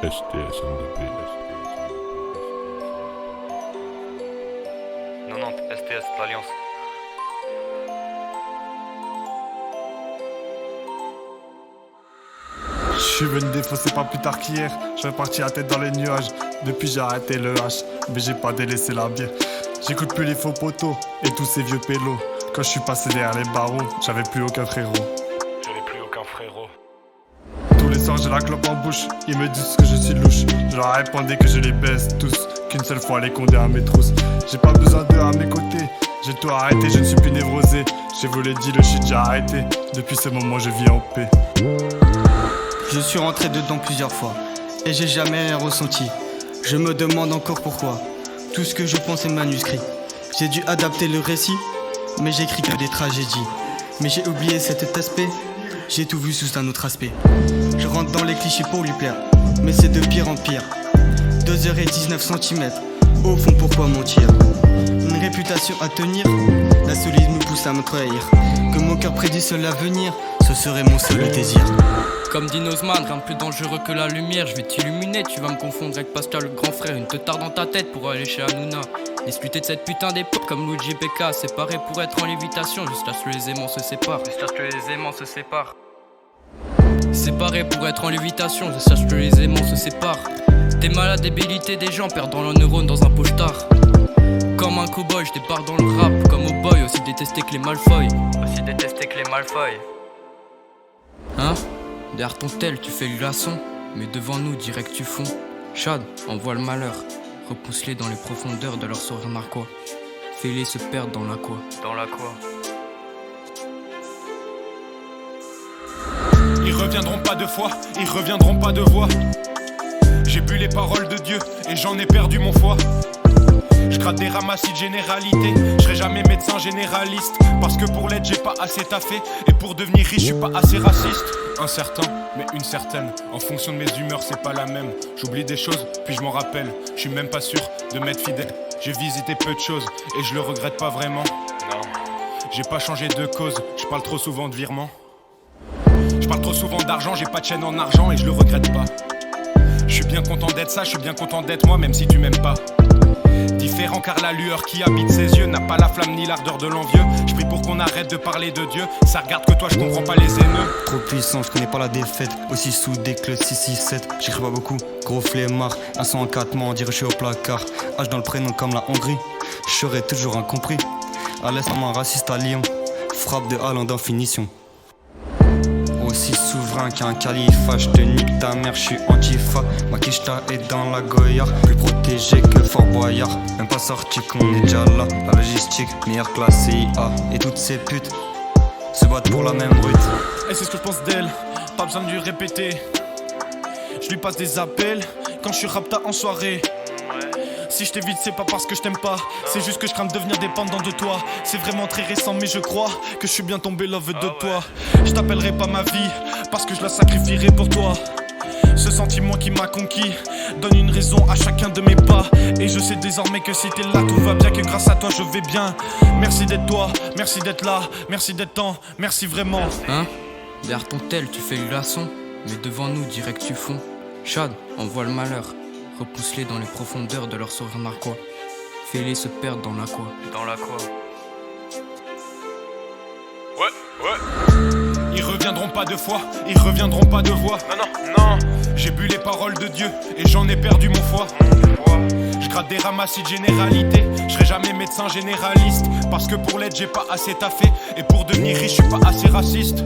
STS on the beat. 90 STS de l'Alliance. Je suis venu défausser pas plus tard qu'hier. Je suis parti la tête dans les nuages. Depuis j'ai arrêté le H, mais j'ai pas délaissé la bière. J'écoute plus les faux poteaux et tous ces vieux pélos. Quand je suis passé derrière les barreaux, j'avais plus aucun frérot. J'avais plus aucun frérot. Tous les soirs j'ai la clope en bouche. Ils me disent que je suis louche. Je leur répondais que je les baisse tous, qu'une seule fois les condés à mes trousses. J'ai pas besoin d'eux à mes côtés. J'ai tout arrêté, je ne suis plus névrosé. Je vous l'ai dit, le shit j'ai arrêté. Depuis ce moment je vis en paix. Je suis rentré dedans plusieurs fois et j'ai jamais rien ressenti. Je me demande encore pourquoi. Tout ce que je pense est manuscrit. J'ai dû adapter le récit, mais j'écris que des tragédies. Mais j'ai oublié cet aspect, j'ai tout vu sous un autre aspect. Je rentre dans les clichés pour lui plaire, mais c'est de pire en pire. 2h19 cm, au fond pourquoi mentir? Une réputation à tenir, la solide me pousse à me trahir. Que mon cœur prédise l'avenir, ce serait mon seul désir. Comme dit Nozman, rien de plus dangereux que la lumière. Je vais t'illuminer, tu vas me confondre avec Pascal le grand frère. Une teutard dans ta tête pour aller chez Hanouna. Discuter de cette putain d'époque comme Luigi PK. Séparés pour être en lévitation, juste à ce que les aimants se séparent. Juste à ce que les aimants se séparent. Séparés pour être en lévitation, je sache que les aimants se séparent. T'es mal à débilité des gens, perdant leurs neurones dans un pochetard. Comme un cowboy, je débarque dans le rap. Comme au boy, aussi détesté que les Malfoy. Aussi détesté que les Malfoy. Hein? Derrière ton tel, tu fais le glaçon, mais devant nous, direct tu fonds. Chad, envoie le malheur, repousse-les dans les profondeurs de leur sourire narquois. Fais-les se perdre dans la quoi. Dans la quoi? Ils reviendront pas deux fois, ils reviendront pas deux voix. J'ai bu les paroles de Dieu et j'en ai perdu mon foie. Je gratte des ramassis de généralité. Je serai jamais médecin généraliste, parce que pour l'aide j'ai pas assez taffé. Et pour devenir riche je suis pas assez raciste. Incertain, mais une certaine. En fonction de mes humeurs c'est pas la même. J'oublie des choses, puis je m'en rappelle. Je suis même pas sûr de m'être fidèle. J'ai visité peu de choses et je le regrette pas vraiment. Non. J'ai pas changé de cause, je parle trop souvent de virement. Je parle trop souvent d'argent, j'ai pas de chaîne en argent et je le regrette pas. Je suis bien content d'être ça, je suis bien content d'être moi même si tu m'aimes pas. Différent car la lueur qui habite ses yeux n'a pas la flamme ni l'ardeur de l'envieux. Je prie pour qu'on arrête de parler de Dieu. Ça regarde que toi, je comprends pas les haineux. Trop puissant, je connais pas la défaite. Aussi soudé que le 667. J'écris pas beaucoup, gros flemmard. Un son en 4 mois, on dirait je suis au placard. H dans le prénom comme la Hongrie. Je serai toujours incompris. À l'est, un raciste à Lyon. Frappe de Haaland en finition. Aussi souverain qu'un calife, je te nique ta mère, je suis antifa. Ma quicheta est dans la Goya, plus protégé que Fort Boyard. Même pas sorti qu'on est déjà là. La logistique, meilleure classe CIA. Et toutes ces putes se battent pour la même brute. Et c'est ce que je pense d'elle, pas besoin de lui répéter. Je lui passe des appels quand je suis rapta en soirée. Si je t'évite c'est pas parce que je t'aime pas, c'est juste que je crains de devenir dépendant de toi. C'est vraiment très récent mais je crois que je suis bien tombé love de toi. Je t'appellerai pas ma vie parce que je la sacrifierai pour toi. Ce sentiment qui m'a conquis donne une raison à chacun de mes pas. Et je sais désormais que si t'es là tout va bien, que grâce à toi je vais bien. Merci d'être toi, merci d'être là, merci d'être temps, merci vraiment. Hein? Derrière ton tel, tu fais le glaçon, mais devant nous, direct tu fonds. Chad, envoie le malheur, repousse-les dans les profondeurs de leur sourire narquois. Fais-les se perdre dans la quoi. Dans la quoi? Ils reviendront pas deux fois, ils reviendront pas deux voix. Non. J'ai bu les paroles de Dieu et j'en ai perdu mon foie. Je gratte des ramassis de généralité. Je serai jamais médecin généraliste, parce que pour l'aide j'ai pas assez taffé. Et pour devenir riche je suis pas assez raciste.